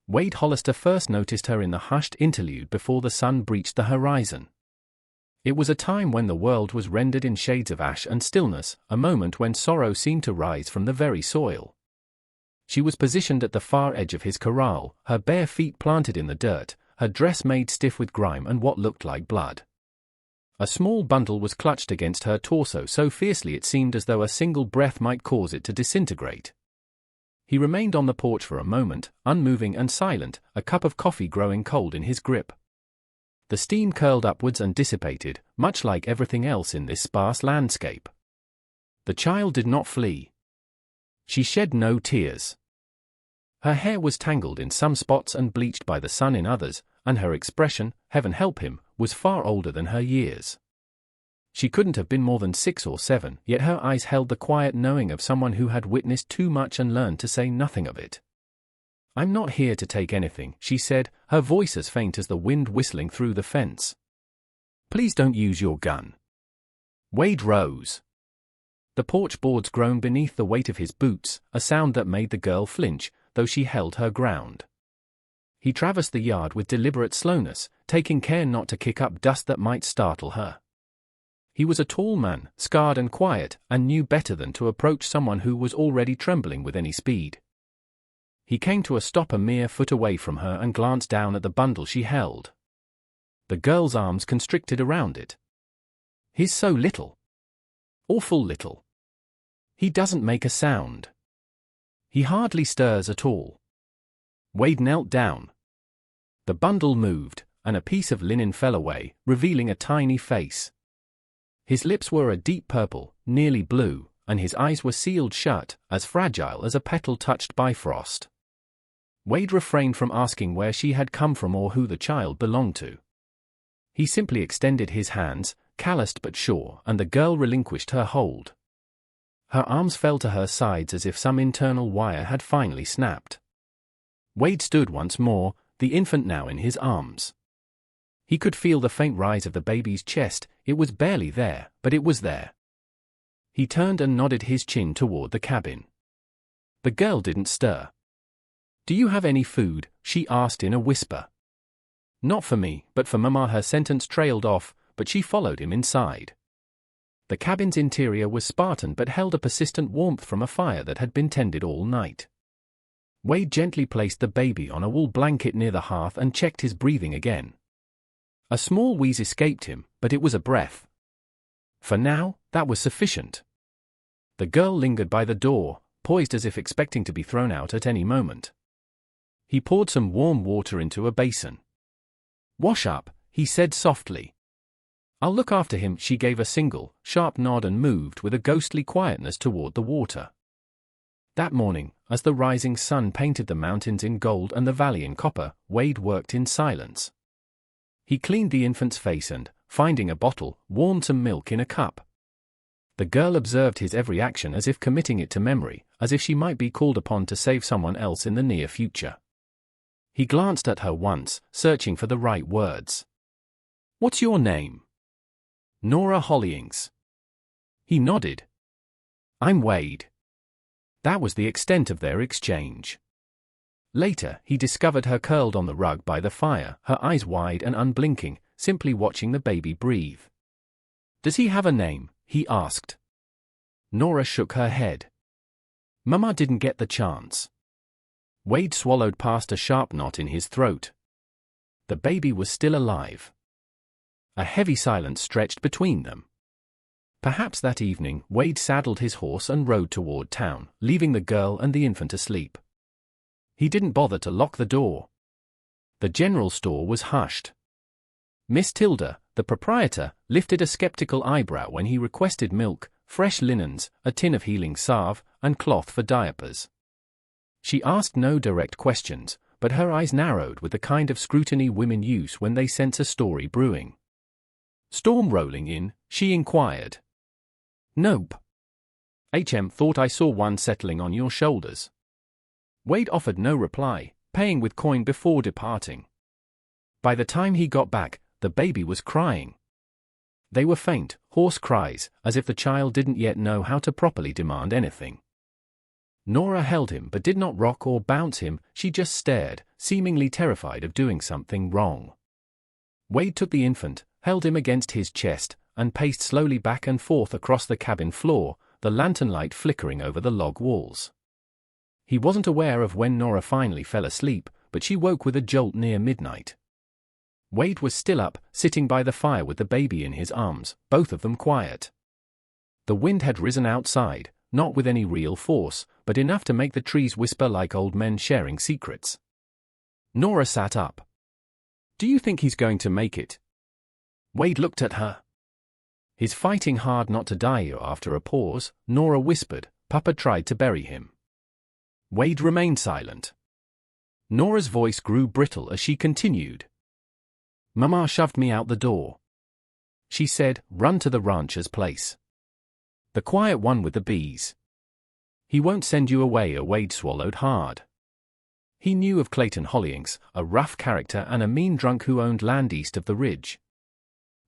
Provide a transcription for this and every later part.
Wade Hollister first noticed her in the hushed interlude before the sun breached the horizon. It was a time when the world was rendered in shades of ash and stillness, a moment when sorrow seemed to rise from the very soil. She was positioned at the far edge of his corral, her bare feet planted in the dirt, her dress made stiff with grime and what looked like blood. A small bundle was clutched against her torso so fiercely it seemed as though a single breath might cause it to disintegrate. He remained on the porch for a moment, unmoving and silent, a cup of coffee growing cold in his grip. The steam curled upwards and dissipated, much like everything else in this sparse landscape. The child did not flee. She shed no tears. Her hair was tangled in some spots and bleached by the sun in others, and her expression, heaven help him, was far older than her years. She couldn't have been more than 6 or 7, yet her eyes held the quiet knowing of someone who had witnessed too much and learned to say nothing of it. "I'm not here to take anything," she said, her voice as faint as the wind whistling through the fence. "Please don't use your gun." Wade rose. The porch boards groaned beneath the weight of his boots, a sound that made the girl flinch, though she held her ground. He traversed the yard with deliberate slowness, taking care not to kick up dust that might startle her. He was a tall man, scarred and quiet, and knew better than to approach someone who was already trembling with any speed. He came to a stop a mere foot away from her and glanced down at the bundle she held. The girl's arms constricted around it. "He's so little. Awful little. He doesn't make a sound. He hardly stirs at all." Wade knelt down. The bundle moved, and a piece of linen fell away, revealing a tiny face. His lips were a deep purple, nearly blue, and his eyes were sealed shut, as fragile as a petal touched by frost. Wade refrained from asking where she had come from or who the child belonged to. He simply extended his hands, calloused but sure, and the girl relinquished her hold. Her arms fell to her sides as if some internal wire had finally snapped. Wade stood once more, the infant now in his arms. He could feel the faint rise of the baby's chest. It was barely there, but it was there. He turned and nodded his chin toward the cabin. The girl didn't stir. "Do you have any food?" she asked in a whisper. "Not for me, but for Mama." Her sentence trailed off, but she followed him inside. The cabin's interior was Spartan but held a persistent warmth from a fire that had been tended all night. Wade gently placed the baby on a wool blanket near the hearth and checked his breathing again. A small wheeze escaped him, but it was a breath. For now, that was sufficient. The girl lingered by the door, poised as if expecting to be thrown out at any moment. He poured some warm water into a basin. "Wash up," he said softly. "I'll look after him." She gave a single, sharp nod and moved with a ghostly quietness toward the water. That morning, as the rising sun painted the mountains in gold and the valley in copper, Wade worked in silence. He cleaned the infant's face and, finding a bottle, warmed some milk in a cup. The girl observed his every action as if committing it to memory, as if she might be called upon to save someone else in the near future. He glanced at her once, searching for the right words. "What's your name?" "Nora Hollings." He nodded. "I'm Wade." That was the extent of their exchange. Later, he discovered her curled on the rug by the fire, her eyes wide and unblinking, simply watching the baby breathe. "Does he have a name?" he asked. Nora shook her head. "Mama didn't get the chance." Wade swallowed past a sharp knot in his throat. The baby was still alive. A heavy silence stretched between them. Perhaps that evening, Wade saddled his horse and rode toward town, leaving the girl and the infant asleep. He didn't bother to lock the door. The general store was hushed. Miss Tilda, the proprietor, lifted a skeptical eyebrow when he requested milk, fresh linens, a tin of healing salve, and cloth for diapers. She asked no direct questions, but her eyes narrowed with the kind of scrutiny women use when they sense a story brewing. "Storm rolling in?" she inquired. "Nope. Thought I saw one settling on your shoulders." Wade offered no reply, paying with coin before departing. By the time he got back, the baby was crying. They were faint, hoarse cries, as if the child didn't yet know how to properly demand anything. Nora held him but did not rock or bounce him. She just stared, seemingly terrified of doing something wrong. Wade took the infant, held him against his chest, and paced slowly back and forth across the cabin floor, the lantern light flickering over the log walls. He wasn't aware of when Nora finally fell asleep, but she woke with a jolt near midnight. Wade was still up, sitting by the fire with the baby in his arms, both of them quiet. The wind had risen outside, not with any real force, but enough to make the trees whisper like old men sharing secrets. Nora sat up. "Do you think he's going to make it?" Wade looked at her. "He's fighting hard not to die." After a pause, Nora whispered, "Papa tried to bury him." Wade remained silent. Nora's voice grew brittle as she continued. "Mama shoved me out the door. She said, 'Run to the rancher's place. The quiet one with the bees. He won't send you away.'" Wade swallowed hard. He knew of Clayton Hollings, a rough character and a mean drunk who owned land east of the ridge.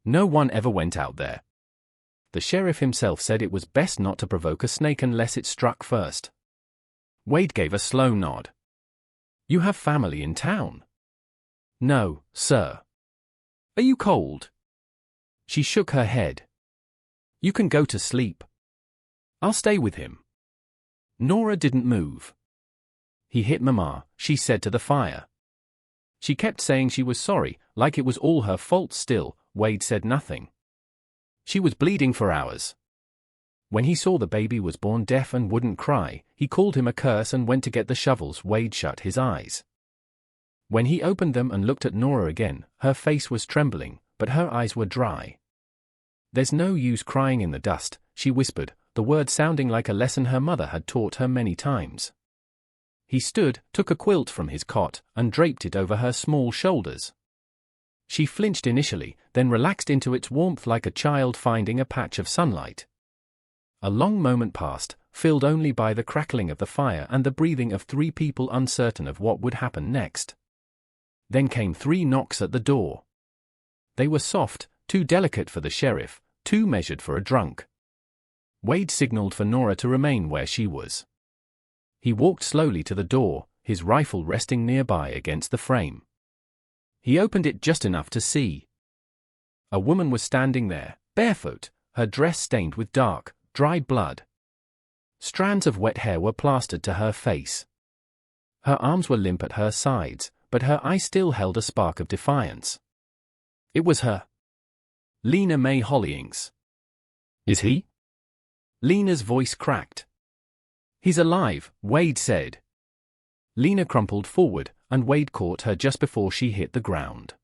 No one ever went out there. The sheriff himself said it was best not to provoke a snake unless it struck first. Wade gave a slow nod. "You have family in town?" "No, sir." "Are you cold?" She shook her head. "You can go to sleep. I'll stay with him." Nora didn't move. "He hit Mama," she said to the fire. She kept saying she was sorry, like it was all her fault. Still, Wade said nothing. She was bleeding for hours. When he saw the baby was born deaf and wouldn't cry, he called him a curse and went to get the shovels. Wade shut his eyes. When he opened them and looked at Nora again, her face was trembling, but her eyes were dry. "There's no use crying in the dust," she whispered, the words sounding like a lesson her mother had taught her many times. He stood, took a quilt from his cot, and draped it over her small shoulders. She flinched initially, then relaxed into its warmth like a child finding a patch of sunlight. A long moment passed, filled only by the crackling of the fire and the breathing of three people uncertain of what would happen next. Then came 3 knocks at the door. They were soft, too delicate for the sheriff, too measured for a drunk. Wade signaled for Nora to remain where she was. He walked slowly to the door, his rifle resting nearby against the frame. He opened it just enough to see. A woman was standing there, barefoot, her dress stained with dark, dried blood. Strands of wet hair were plastered to her face. Her arms were limp at her sides, but her eyes still held a spark of defiance. It was her. Lena May Hollings. "Is he?" Lena's voice cracked. "He's alive," Wade said. Lena crumpled forward, and Wade caught her just before she hit the ground.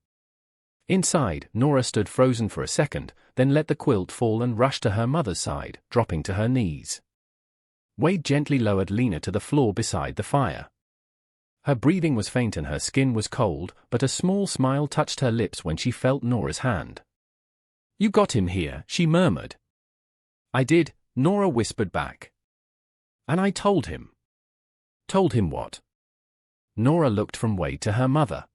Inside, Nora stood frozen for a second, then let the quilt fall and rushed to her mother's side, dropping to her knees. Wade gently lowered Lena to the floor beside the fire. Her breathing was faint and her skin was cold, but a small smile touched her lips when she felt Nora's hand. "You got him here," she murmured. "I did," Nora whispered back. "And I told him." "Told him what?" Nora looked from Wade to her mother.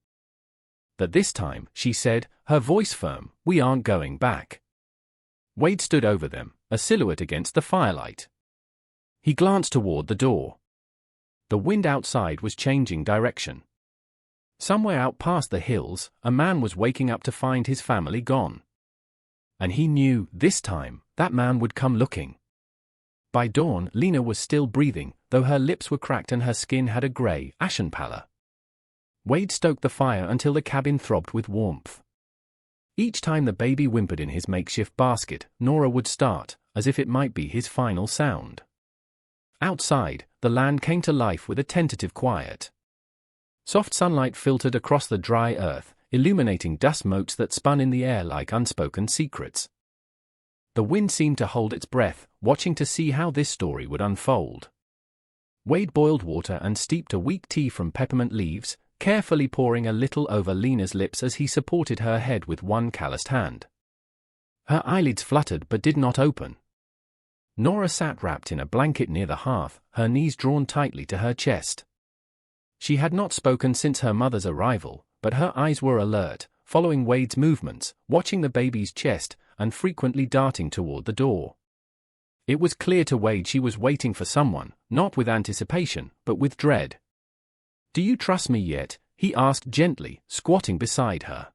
"That this time," she said, her voice firm, "we aren't going back." Wade stood over them, a silhouette against the firelight. He glanced toward the door. The wind outside was changing direction. Somewhere out past the hills, a man was waking up to find his family gone. And he knew, this time, that man would come looking. By dawn, Lena was still breathing, though her lips were cracked and her skin had a gray, ashen pallor. Wade stoked the fire until the cabin throbbed with warmth. Each time the baby whimpered in his makeshift basket, Nora would start, as if it might be his final sound. Outside, the land came to life with a tentative quiet. Soft sunlight filtered across the dry earth, illuminating dust motes that spun in the air like unspoken secrets. The wind seemed to hold its breath, watching to see how this story would unfold. Wade boiled water and steeped a weak tea from peppermint leaves, carefully pouring a little over Lena's lips as he supported her head with one calloused hand. Her eyelids fluttered but did not open. Nora sat wrapped in a blanket near the hearth, her knees drawn tightly to her chest. She had not spoken since her mother's arrival, but her eyes were alert, following Wade's movements, watching the baby's chest, and frequently darting toward the door. It was clear to Wade she was waiting for someone, not with anticipation, but with dread. "Do you trust me yet?" he asked gently, squatting beside her.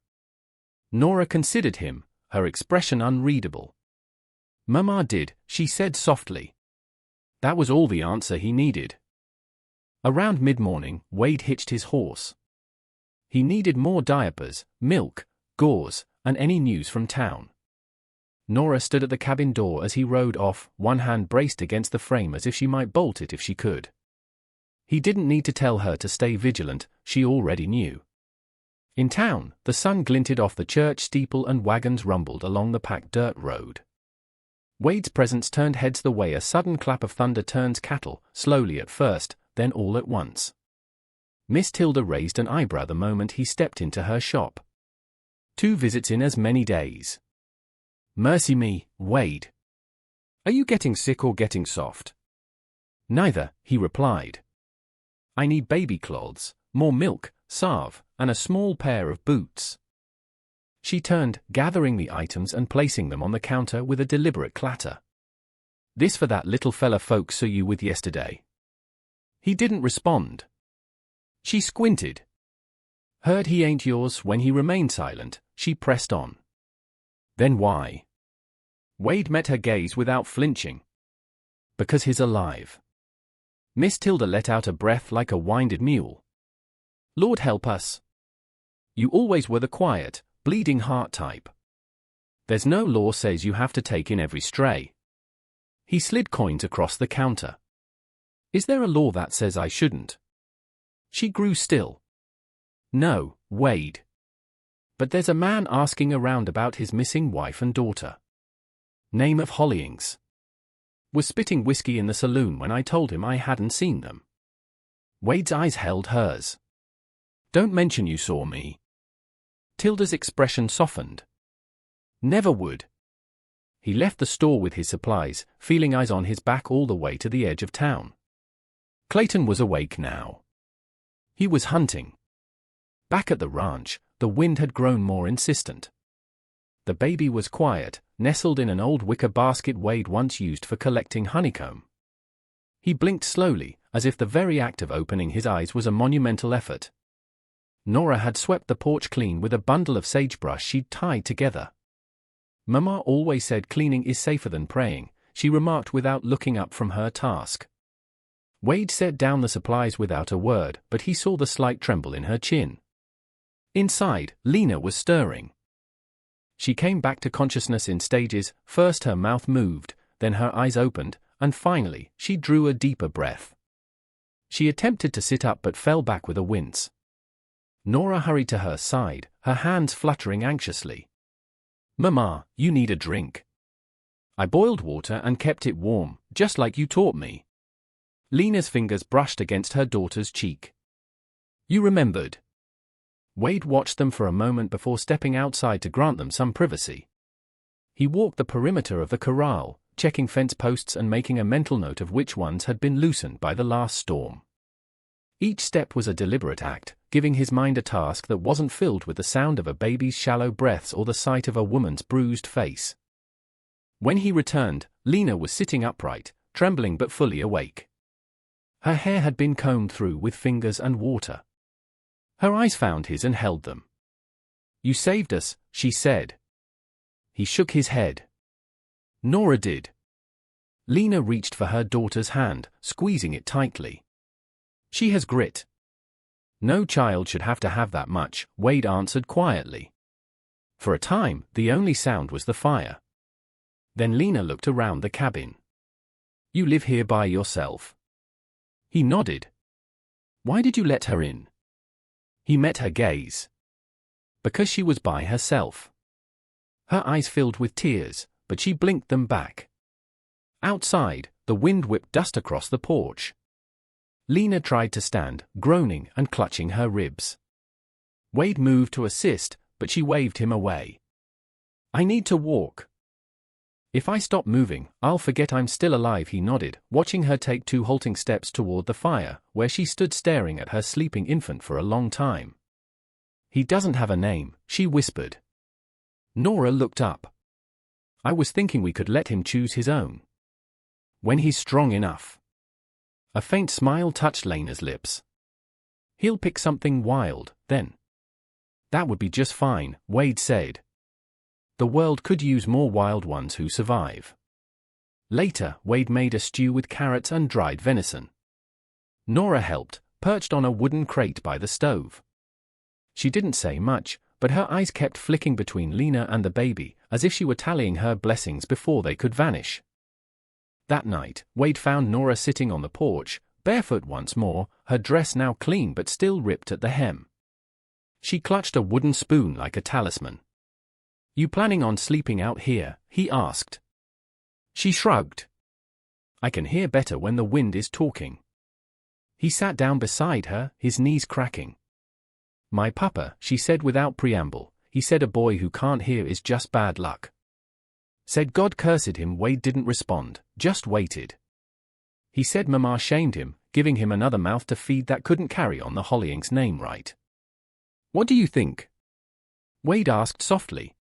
Nora considered him, her expression unreadable. "Mama did," she said softly. That was all the answer he needed. Around mid-morning, Wade hitched his horse. He needed more diapers, milk, gauze, and any news from town. Nora stood at the cabin door as he rode off, one hand braced against the frame as if she might bolt it if she could. He didn't need to tell her to stay vigilant, she already knew. In town, the sun glinted off the church steeple and wagons rumbled along the packed dirt road. Wade's presence turned heads the way a sudden clap of thunder turns cattle, slowly at first, then all at once. Miss Tilda raised an eyebrow the moment he stepped into her shop. 2 visits in as many days. Mercy me, Wade. Are you getting sick or getting soft? Neither, he replied. I need baby clothes, more milk, salve, and a small pair of boots. She turned, gathering the items and placing them on the counter with a deliberate clatter. This for that little fella folks saw you with yesterday. He didn't respond. She squinted. Heard he ain't yours. When he remained silent, she pressed on. Then why? Wade met her gaze without flinching. Because he's alive. Miss Tilda let out a breath like a winded mule. Lord help us. You always were the quiet, bleeding heart type. There's no law says you have to take in every stray. He slid coins across the counter. Is there a law that says I shouldn't? She grew still. No, Wade. But there's a man asking around about his missing wife and daughter. Name of Hollings. Was spitting whiskey in the saloon when I told him I hadn't seen them. Wade's eyes held hers. Don't mention you saw me. Tilda's expression softened. Never would. He left the store with his supplies, feeling eyes on his back all the way to the edge of town. Clayton was awake now. He was hunting. Back at the ranch, the wind had grown more insistent. The baby was quiet, nestled in an old wicker basket Wade once used for collecting honeycomb. He blinked slowly, as if the very act of opening his eyes was a monumental effort. Nora had swept the porch clean with a bundle of sagebrush she'd tied together. Mama always said cleaning is safer than praying, she remarked without looking up from her task. Wade set down the supplies without a word, but he saw the slight tremble in her chin. Inside, Lena was stirring. She came back to consciousness in stages. First her mouth moved, then her eyes opened, and finally, she drew a deeper breath. She attempted to sit up but fell back with a wince. Nora hurried to her side, her hands fluttering anxiously. Mama, you need a drink. I boiled water and kept it warm, just like you taught me. Lena's fingers brushed against her daughter's cheek. You remembered. Wade watched them for a moment before stepping outside to grant them some privacy. He walked the perimeter of the corral, checking fence posts and making a mental note of which ones had been loosened by the last storm. Each step was a deliberate act, giving his mind a task that wasn't filled with the sound of a baby's shallow breaths or the sight of a woman's bruised face. When he returned, Lena was sitting upright, trembling but fully awake. Her hair had been combed through with fingers and water. Her eyes found his and held them. You saved us, she said. He shook his head. Nora did. Lena reached for her daughter's hand, squeezing it tightly. She has grit. No child should have to have that much, Wade answered quietly. For a time, the only sound was the fire. Then Lena looked around the cabin. You live here by yourself? He nodded. Why did you let her in? He met her gaze. Because she was by herself. Her eyes filled with tears, but she blinked them back. Outside, the wind whipped dust across the porch. Lena tried to stand, groaning and clutching her ribs. Wade moved to assist, but she waved him away. I need to walk. If I stop moving, I'll forget I'm still alive, he nodded, watching her take 2 halting steps toward the fire, where she stood staring at her sleeping infant for a long time. He doesn't have a name, she whispered. Nora looked up. I was thinking we could let him choose his own. When he's strong enough. A faint smile touched Lena's lips. He'll pick something wild, then. That would be just fine, Wade said. The world could use more wild ones who survive. Later, Wade made a stew with carrots and dried venison. Nora helped, perched on a wooden crate by the stove. She didn't say much, but her eyes kept flicking between Lena and the baby, as if she were tallying her blessings before they could vanish. That night, Wade found Nora sitting on the porch, barefoot once more, her dress now clean but still ripped at the hem. She clutched a wooden spoon like a talisman. "You planning on sleeping out here?" he asked. She shrugged. "I can hear better when the wind is talking." He sat down beside her, his knees cracking. "My papa," she said without preamble, "he said a boy who can't hear is just bad luck." Said God cursed him. Wade didn't respond, just waited. He said Mama shamed him, giving him another mouth to feed that couldn't carry on the Hollyink's name right. "What do you think?" Wade asked softly.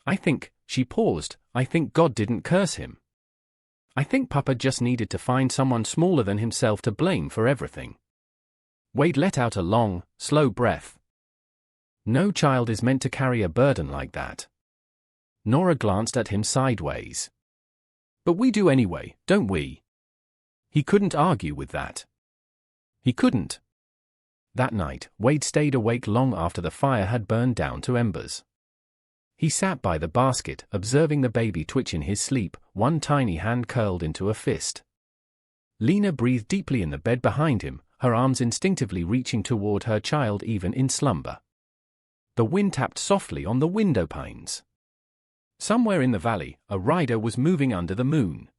"I think," she paused, "I think God didn't curse him. I think Papa just needed to find someone smaller than himself to blame for everything." Wade let out a long, slow breath. No child is meant to carry a burden like that. Nora glanced at him sideways. "But we do anyway, don't we?" He couldn't argue with that. He couldn't. That night, Wade stayed awake long after the fire had burned down to embers. He sat by the basket, observing the baby twitch in his sleep, one tiny hand curled into a fist. Lena breathed deeply in the bed behind him, her arms instinctively reaching toward her child even in slumber. The wind tapped softly on the window panes. Somewhere in the valley, a rider was moving under the moon.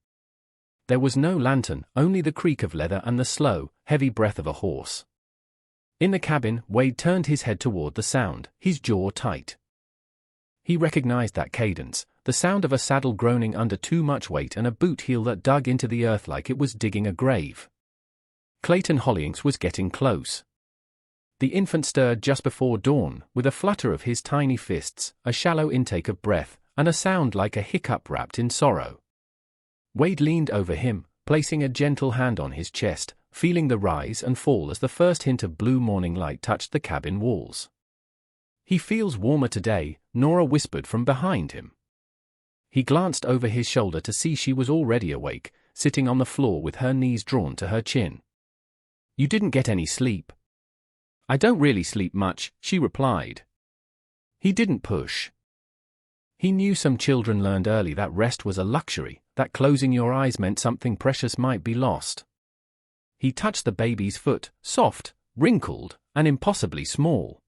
There was no lantern, only the creak of leather and the slow, heavy breath of a horse. In the cabin, Wade turned his head toward the sound, his jaw tight. He recognized that cadence, the sound of a saddle groaning under too much weight and a boot heel that dug into the earth like it was digging a grave. Clayton Hollyink's was getting close. The infant stirred just before dawn, with a flutter of his tiny fists, a shallow intake of breath, and a sound like a hiccup wrapped in sorrow. Wade leaned over him, placing a gentle hand on his chest, feeling the rise and fall as the first hint of blue morning light touched the cabin walls. "He feels warmer today," Nora whispered from behind him. He glanced over his shoulder to see she was already awake, sitting on the floor with her knees drawn to her chin. "You didn't get any sleep?" "I don't really sleep much," she replied. He didn't push. He knew some children learned early that rest was a luxury, that closing your eyes meant something precious might be lost. He touched the baby's foot, soft, wrinkled, and impossibly small.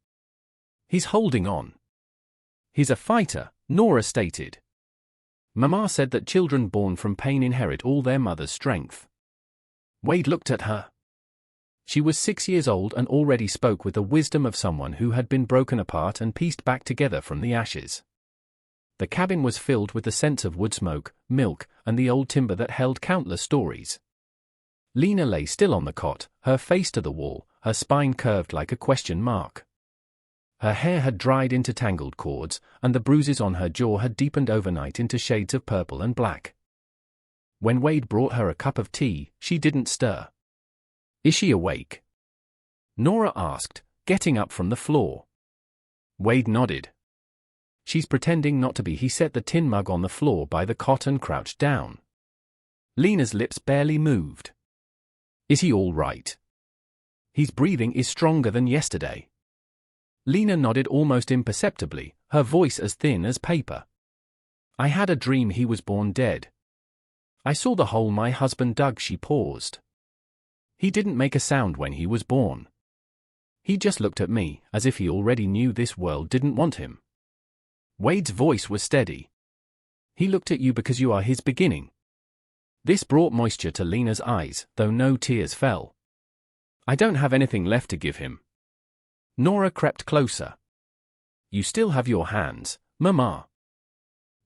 "He's holding on." "He's a fighter," Nora stated. Mama said that children born from pain inherit all their mother's strength. Wade looked at her. She was 6 years old and already spoke with the wisdom of someone who had been broken apart and pieced back together from the ashes. The cabin was filled with the scents of wood smoke, milk, and the old timber that held countless stories. Lena lay still on the cot, her face to the wall, her spine curved like a question mark. Her hair had dried into tangled cords, and the bruises on her jaw had deepened overnight into shades of purple and black. When Wade brought her a cup of tea, she didn't stir. "Is she awake?" Nora asked, getting up from the floor. Wade nodded. "She's pretending not to be." He set the tin mug on the floor by the cot and crouched down. Lena's lips barely moved. "Is he all right?" "His breathing is stronger than yesterday." Lena nodded almost imperceptibly, her voice as thin as paper. "I had a dream he was born dead. I saw the hole my husband dug." She paused. "He didn't make a sound when he was born. He just looked at me, as if he already knew this world didn't want him." Wade's voice was steady. "He looked at you because you are his beginning." This brought moisture to Lena's eyes, though no tears fell. "I don't have anything left to give him." Nora crept closer. "You still have your hands, Mama.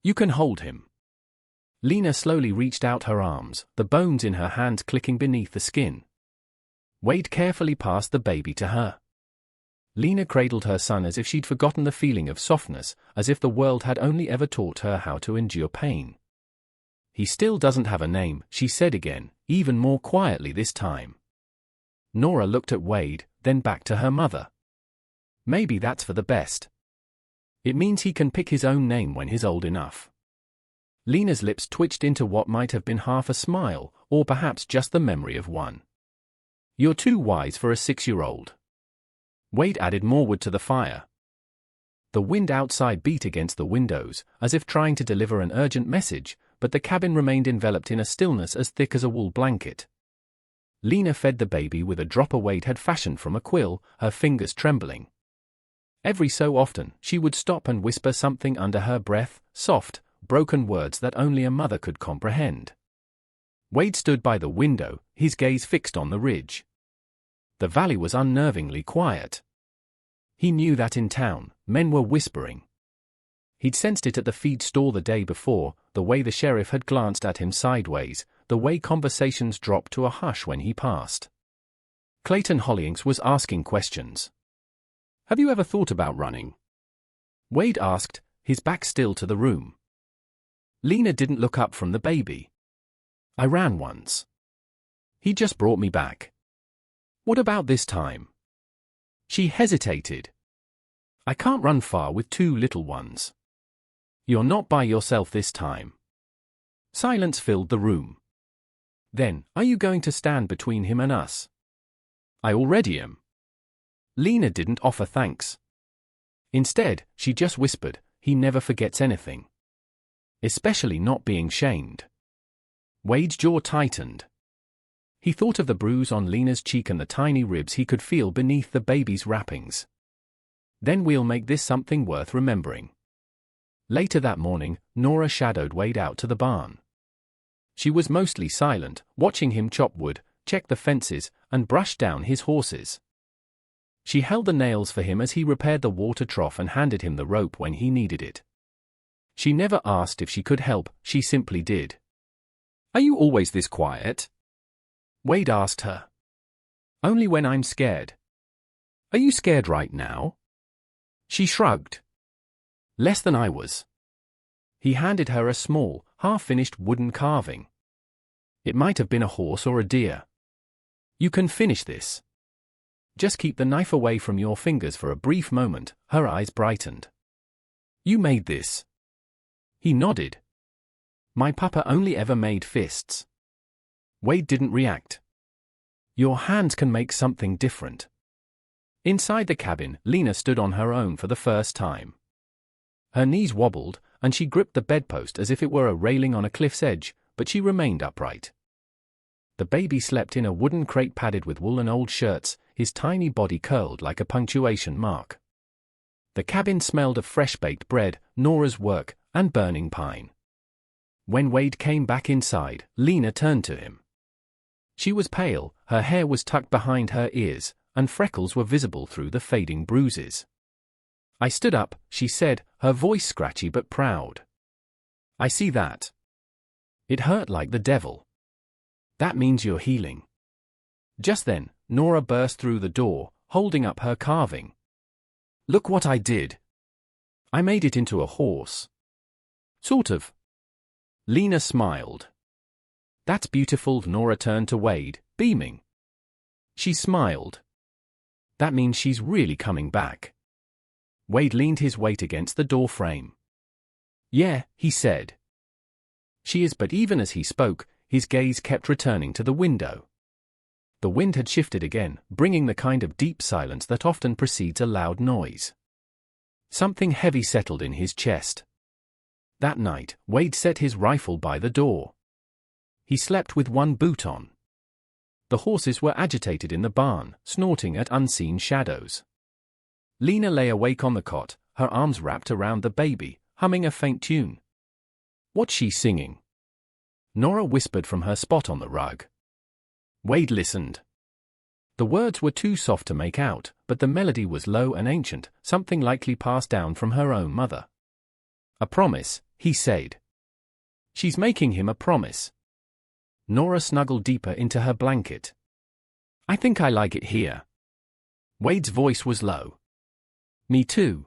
You can hold him." Lena slowly reached out her arms, the bones in her hands clicking beneath the skin. Wade carefully passed the baby to her. Lena cradled her son as if she'd forgotten the feeling of softness, as if the world had only ever taught her how to endure pain. "He still doesn't have a name," she said again, even more quietly this time. Nora looked at Wade, then back to her mother. Maybe that's for the best. It means he can pick his own name when he's old enough. Lena's lips twitched into what might have been half a smile, or perhaps just the memory of one. You're too wise for a 6-year-old. Wade added more wood to the fire. The wind outside beat against the windows, as if trying to deliver an urgent message, but the cabin remained enveloped in a stillness as thick as a wool blanket. Lena fed the baby with a dropper Wade had fashioned from a quill, her fingers trembling. Every so often, she would stop and whisper something under her breath, soft, broken words that only a mother could comprehend. Wade stood by the window, his gaze fixed on the ridge. The valley was unnervingly quiet. He knew that in town, men were whispering. He'd sensed it at the feed store the day before, the way the sheriff had glanced at him sideways, the way conversations dropped to a hush when he passed. Clayton Hollings was asking questions. "Have you ever thought about running?" Wade asked, his back still to the room. Lena didn't look up from the baby. "I ran once. He just brought me back." "What about this time?" She hesitated. "I can't run far with 2 little ones." "You're not by yourself this time." Silence filled the room. "Then, are you going to stand between him and us?" "I already am." Lena didn't offer thanks. Instead, she just whispered, "He never forgets anything. Especially not being shamed." Wade's jaw tightened. He thought of the bruise on Lena's cheek and the tiny ribs he could feel beneath the baby's wrappings. "Then we'll make this something worth remembering." Later that morning, Nora shadowed Wade out to the barn. She was mostly silent, watching him chop wood, check the fences, and brush down his horses. She held the nails for him as he repaired the water trough and handed him the rope when he needed it. She never asked if she could help, she simply did. "Are you always this quiet?" Wade asked her. "Only when I'm scared." "Are you scared right now?" She shrugged. "Less than I was." He handed her a small, half-finished wooden carving. It might have been a horse or a deer. "You can finish this. Just keep the knife away from your fingers for a brief moment." Her eyes brightened. "You made this?" He nodded. "My papa only ever made fists." Wade didn't react. "Your hands can make something different." Inside the cabin, Lena stood on her own for the first time. Her knees wobbled, and she gripped the bedpost as if it were a railing on a cliff's edge, but she remained upright. The baby slept in a wooden crate padded with wool and old shirts, his tiny body curled like a punctuation mark. The cabin smelled of fresh-baked bread, Nora's work, and burning pine. When Wade came back inside, Lena turned to him. She was pale, her hair was tucked behind her ears, and freckles were visible through the fading bruises. "I stood up," she said, her voice scratchy but proud. "I see that. It hurt like the devil. That means you're healing." Just then, Nora burst through the door, holding up her carving. "Look what I did. I made it into a horse." "Sort of." Lena smiled. "That's beautiful." Nora turned to Wade, beaming. She smiled. "That means she's really coming back." Wade leaned his weight against the door frame. "Yeah," he said. "She is." But even as he spoke, his gaze kept returning to the window. The wind had shifted again, bringing the kind of deep silence that often precedes a loud noise. Something heavy settled in his chest. That night, Wade set his rifle by the door. He slept with one boot on. The horses were agitated in the barn, snorting at unseen shadows. Lena lay awake on the cot, her arms wrapped around the baby, humming a faint tune. "What's she singing?" Nora whispered from her spot on the rug. Wade listened. The words were too soft to make out, but the melody was low and ancient, something likely passed down from her own mother. "A promise," he said. "She's making him a promise." Nora snuggled deeper into her blanket. "I think I like it here." Wade's voice was low. "Me too."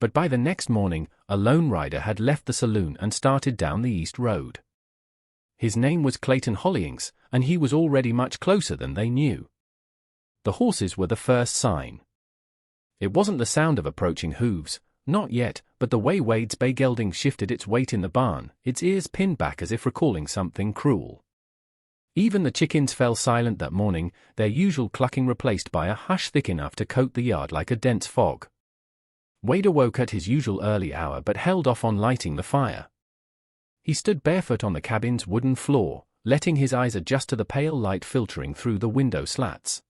But by the next morning, a lone rider had left the saloon and started down the east road. His name was Clayton Hollings, and he was already much closer than they knew. The horses were the first sign. It wasn't the sound of approaching hooves, not yet, but the way Wade's bay gelding shifted its weight in the barn, its ears pinned back as if recalling something cruel. Even the chickens fell silent that morning, their usual clucking replaced by a hush thick enough to coat the yard like a dense fog. Wade awoke at his usual early hour but held off on lighting the fire. He stood barefoot on the cabin's wooden floor, letting his eyes adjust to the pale light filtering through the window slats.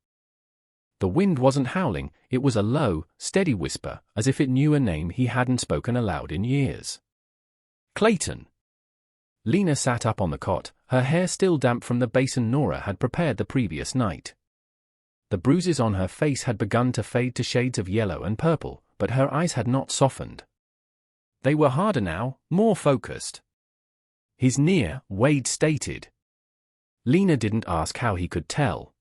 The wind wasn't howling, it was a low, steady whisper, as if it knew a name he hadn't spoken aloud in years. Clayton. Lena sat up on the cot, her hair still damp from the basin Nora had prepared the previous night. The bruises on her face had begun to fade to shades of yellow and purple, but her eyes had not softened. They were harder now, more focused. "He's near," Wade stated. Lena didn't ask how he could tell.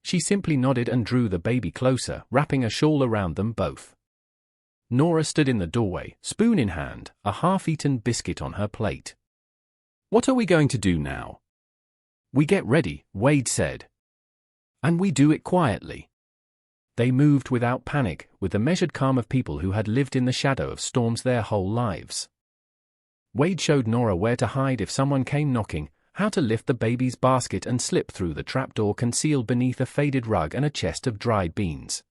She simply nodded and drew the baby closer, wrapping a shawl around them both. Nora stood in the doorway, spoon in hand, a half-eaten biscuit on her plate. "What are we going to do now?" "We get ready," Wade said. "And we do it quietly." They moved without panic, with the measured calm of people who had lived in the shadow of storms their whole lives. Wade showed Nora where to hide if someone came knocking, how to lift the baby's basket and slip through the trapdoor concealed beneath a faded rug and a chest of dried beans.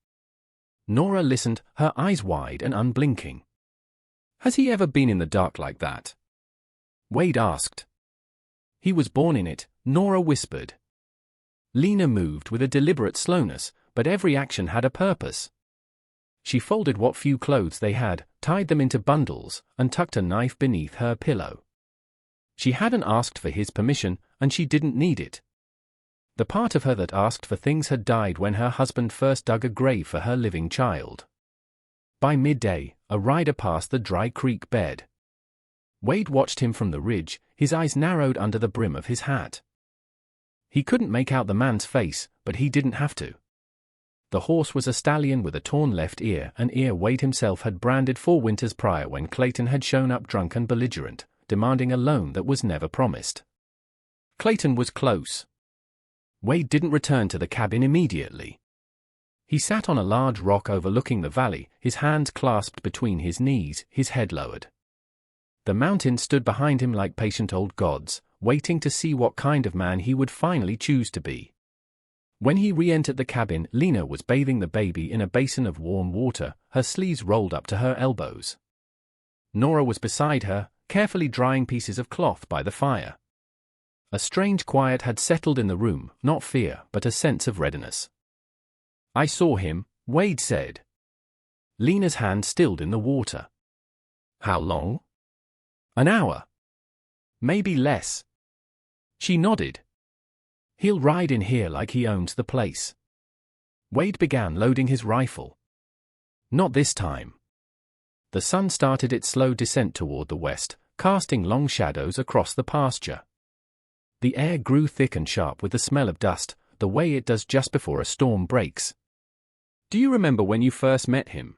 Nora listened, her eyes wide and unblinking. "Has he ever been in the dark like that?" Wade asked. "He was born in it," Nora whispered. Lena moved with a deliberate slowness, but every action had a purpose. She folded what few clothes they had, tied them into bundles, and tucked a knife beneath her pillow. She hadn't asked for his permission, and she didn't need it. The part of her that asked for things had died when her husband first dug a grave for her living child. By midday, a rider passed the dry creek bed. Wade watched him from the ridge, his eyes narrowed under the brim of his hat. He couldn't make out the man's face, but he didn't have to. The horse was a stallion with a torn left ear, an ear Wade himself had branded 4 winters prior when Clayton had shown up drunk and belligerent, demanding a loan that was never promised. Clayton was close. Wade didn't return to the cabin immediately. He sat on a large rock overlooking the valley, his hands clasped between his knees, his head lowered. The mountains stood behind him like patient old gods, waiting to see what kind of man he would finally choose to be. When he re-entered the cabin, Lena was bathing the baby in a basin of warm water, her sleeves rolled up to her elbows. Nora was beside her, carefully drying pieces of cloth by the fire. A strange quiet had settled in the room, not fear, but a sense of readiness. "I saw him," Wade said. Lena's hand stilled in the water. "How long?" "An hour. Maybe less." She nodded. "He'll ride in here like he owns the place." Wade began loading his rifle. Not this time. The sun started its slow descent toward the west, casting long shadows across the pasture. The air grew thick and sharp with the smell of dust, the way it does just before a storm breaks. "Do you remember when you first met him?"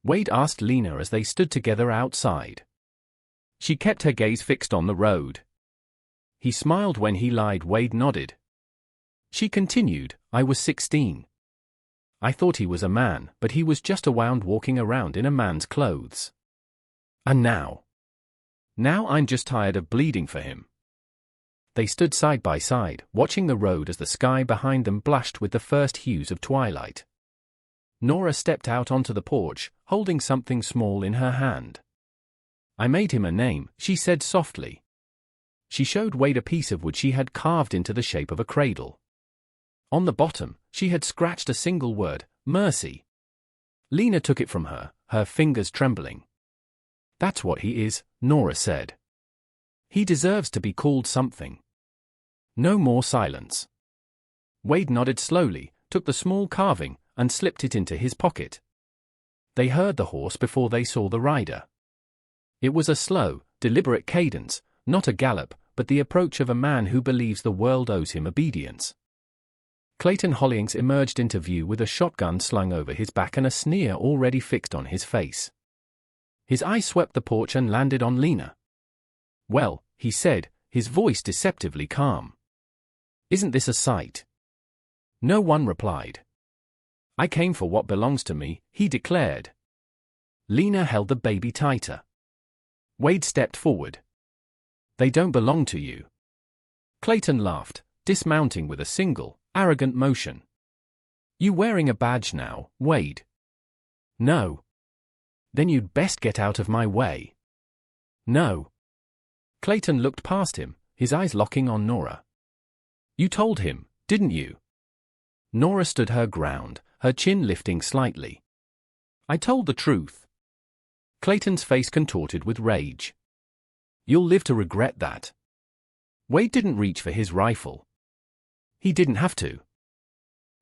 Wade asked Lena as they stood together outside. She kept her gaze fixed on the road. He smiled when he lied. Wade nodded. She continued, "I was 16. I thought he was a man, but he was just a wound walking around in a man's clothes. And now? Now I'm just tired of bleeding for him." They stood side by side, watching the road as the sky behind them blushed with the first hues of twilight. Nora stepped out onto the porch, holding something small in her hand. "I made him a name," she said softly. She showed Wade a piece of wood she had carved into the shape of a cradle. On the bottom, she had scratched a single word, "Mercy." Lena took it from her, her fingers trembling. "That's what he is," Nora said. "He deserves to be called something." No more silence. Wade nodded slowly, took the small carving, and slipped it into his pocket. They heard the horse before they saw the rider. It was a slow, deliberate cadence, not a gallop, but the approach of a man who believes the world owes him obedience. Clayton Hollings emerged into view with a shotgun slung over his back and a sneer already fixed on his face. His eye swept the porch and landed on Lena. "Well," he said, his voice deceptively calm. "Isn't this a sight?" No one replied. I came for what belongs to me, he declared. Lena held the baby tighter. Wade stepped forward. They don't belong to you. Clayton laughed, dismounting with a single, arrogant motion. You wearing a badge now, Wade? No. Then you'd best get out of my way. No. Clayton looked past him, his eyes locking on Nora. You told him, didn't you? Nora stood her ground, her chin lifting slightly. I told the truth. Clayton's face contorted with rage. You'll live to regret that. Wade didn't reach for his rifle. He didn't have to.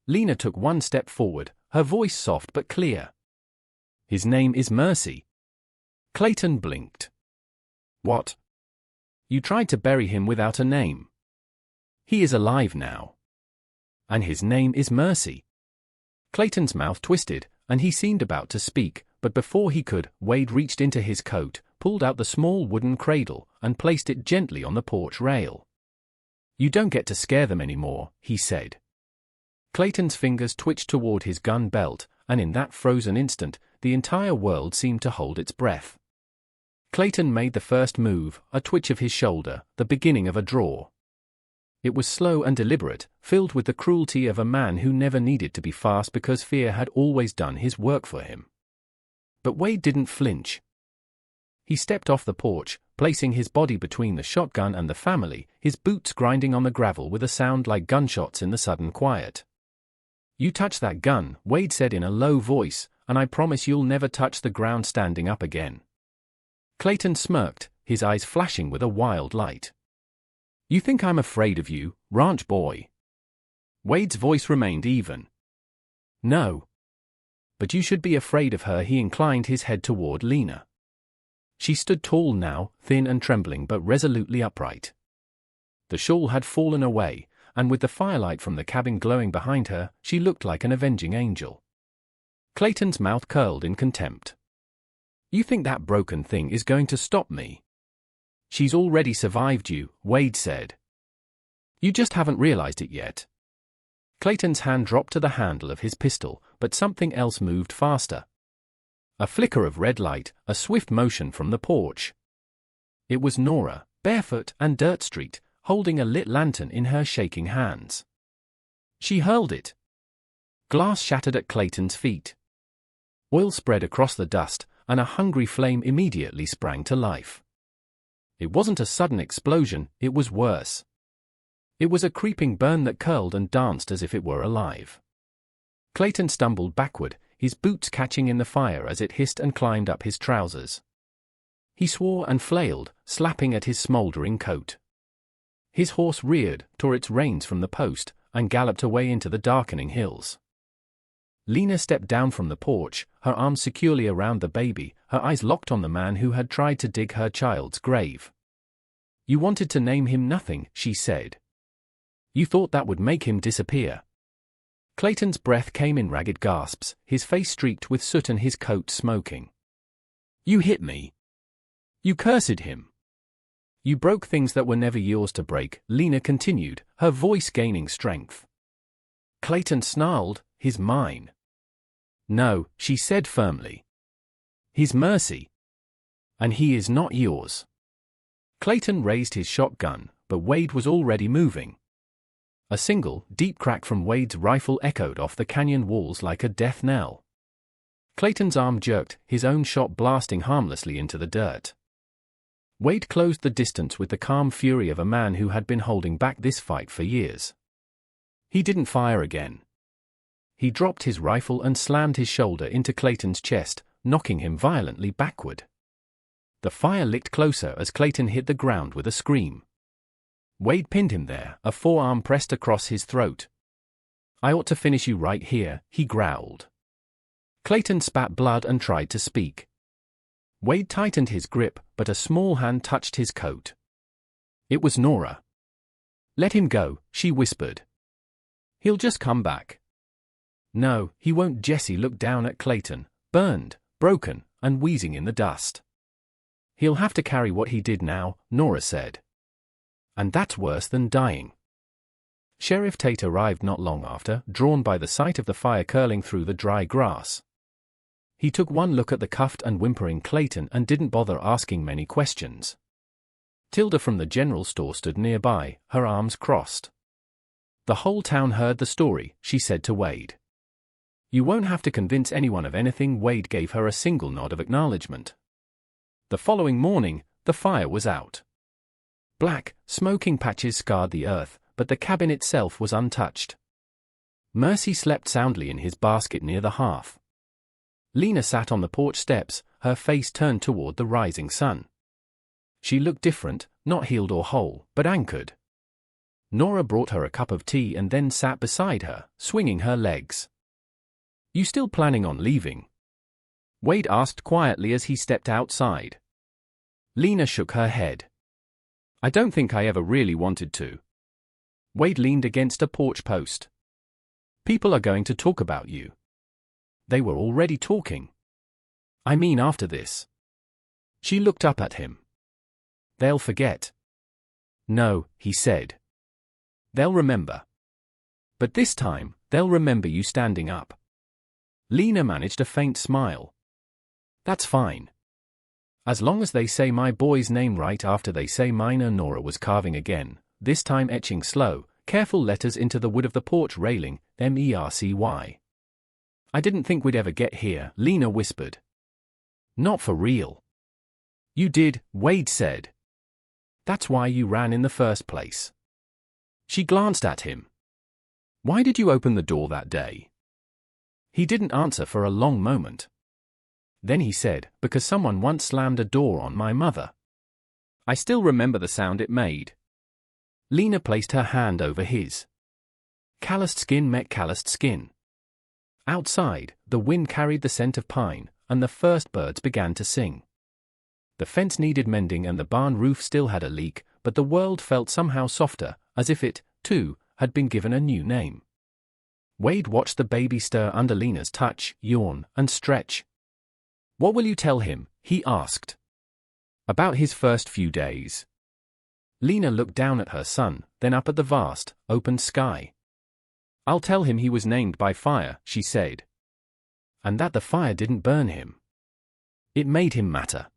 Lena took one step forward, her voice soft but clear. His name is Mercy. Clayton blinked. What? You tried to bury him without a name. He is alive now. And his name is Mercy. Clayton's mouth twisted, and he seemed about to speak, but before he could, Wade reached into his coat, pulled out the small wooden cradle, and placed it gently on the porch rail. You don't get to scare them anymore, he said. Clayton's fingers twitched toward his gun belt, and in that frozen instant, the entire world seemed to hold its breath. Clayton made the first move, a twitch of his shoulder, the beginning of a draw. It was slow and deliberate, filled with the cruelty of a man who never needed to be fast because fear had always done his work for him. But Wade didn't flinch. He stepped off the porch, placing his body between the shotgun and the family, his boots grinding on the gravel with a sound like gunshots in the sudden quiet. You touch that gun, Wade said in a low voice, and I promise you'll never touch the ground standing up again. Clayton smirked, his eyes flashing with a wild light. You think I'm afraid of you, ranch boy? Wade's voice remained even. No. But you should be afraid of her. He inclined his head toward Lena. She stood tall now, thin and trembling but resolutely upright. The shawl had fallen away, and with the firelight from the cabin glowing behind her, she looked like an avenging angel. Clayton's mouth curled in contempt. You think that broken thing is going to stop me? She's already survived you, Wade said. You just haven't realized it yet. Clayton's hand dropped to the handle of his pistol, but something else moved faster. A flicker of red light, a swift motion from the porch. It was Nora, barefoot and dirt-streaked, holding a lit lantern in her shaking hands. She hurled it. Glass shattered at Clayton's feet. Oil spread across the dust, and a hungry flame immediately sprang to life. It wasn't a sudden explosion, it was worse. It was a creeping burn that curled and danced as if it were alive. Clayton stumbled backward, his boots catching in the fire as it hissed and climbed up his trousers. He swore and flailed, slapping at his smoldering coat. His horse reared, tore its reins from the post, and galloped away into the darkening hills. Lena stepped down from the porch, her arms securely around the baby, her eyes locked on the man who had tried to dig her child's grave. You wanted to name him nothing, she said. You thought that would make him disappear. Clayton's breath came in ragged gasps, his face streaked with soot and his coat smoking. You hit me. You cursed him. You broke things that were never yours to break, Lena continued, her voice gaining strength. Clayton snarled, his mine. No, she said firmly. His Mercy. And he is not yours. Clayton raised his shotgun, but Wade was already moving. A single, deep crack from Wade's rifle echoed off the canyon walls like a death knell. Clayton's arm jerked, his own shot blasting harmlessly into the dirt. Wade closed the distance with the calm fury of a man who had been holding back this fight for years. He didn't fire again. He dropped his rifle and slammed his shoulder into Clayton's chest, knocking him violently backward. The fire licked closer as Clayton hit the ground with a scream. Wade pinned him there, a forearm pressed across his throat. I ought to finish you right here, he growled. Clayton spat blood and tried to speak. Wade tightened his grip, but a small hand touched his coat. It was Nora. Let him go, she whispered. He'll just come back. No, he won't. Jesse looked down at Clayton, burned, broken, and wheezing in the dust. He'll have to carry what he did now, Nora said. And that's worse than dying. Sheriff Tate arrived not long after, drawn by the sight of the fire curling through the dry grass. He took one look at the cuffed and whimpering Clayton and didn't bother asking many questions. Tilda from the general store stood nearby, her arms crossed. "The whole town heard the story," she said to Wade. "You won't have to convince anyone of anything." Wade gave her a single nod of acknowledgement. The following morning, the fire was out. Black, smoking patches scarred the earth, but the cabin itself was untouched. Mercy slept soundly in his basket near the hearth. Lena sat on the porch steps, her face turned toward the rising sun. She looked different, not healed or whole, but anchored. Nora brought her a cup of tea and then sat beside her, swinging her legs. "You still planning on leaving?" Wade asked quietly as he stepped outside. Lena shook her head. "I don't think I ever really wanted to." Wade leaned against a porch post. "People are going to talk about you." They were already talking. "I mean after this." She looked up at him. "They'll forget." "No," he said. "They'll remember. But this time, they'll remember you standing up." Lena managed a faint smile. "That's fine. As long as they say my boy's name right after they say mine." Nora was carving again, this time etching slow, careful letters into the wood of the porch railing, MERCY. "I didn't think we'd ever get here," Lena whispered. "Not for real." "You did," Wade said. "That's why you ran in the first place." She glanced at him. "Why did you open the door that day?" He didn't answer for a long moment. Then he said, "Because someone once slammed a door on my mother. I still remember the sound it made." Lena placed her hand over his. Calloused skin met calloused skin. Outside, the wind carried the scent of pine, and the first birds began to sing. The fence needed mending and the barn roof still had a leak, but the world felt somehow softer, as if it, too, had been given a new name. Wade watched the baby stir under Lena's touch, yawn, and stretch. "What will you tell him?" he asked. "About his first few days." Lena looked down at her son, then up at the vast, open sky. "I'll tell him he was named by fire," she said. "And that the fire didn't burn him. It made him matter."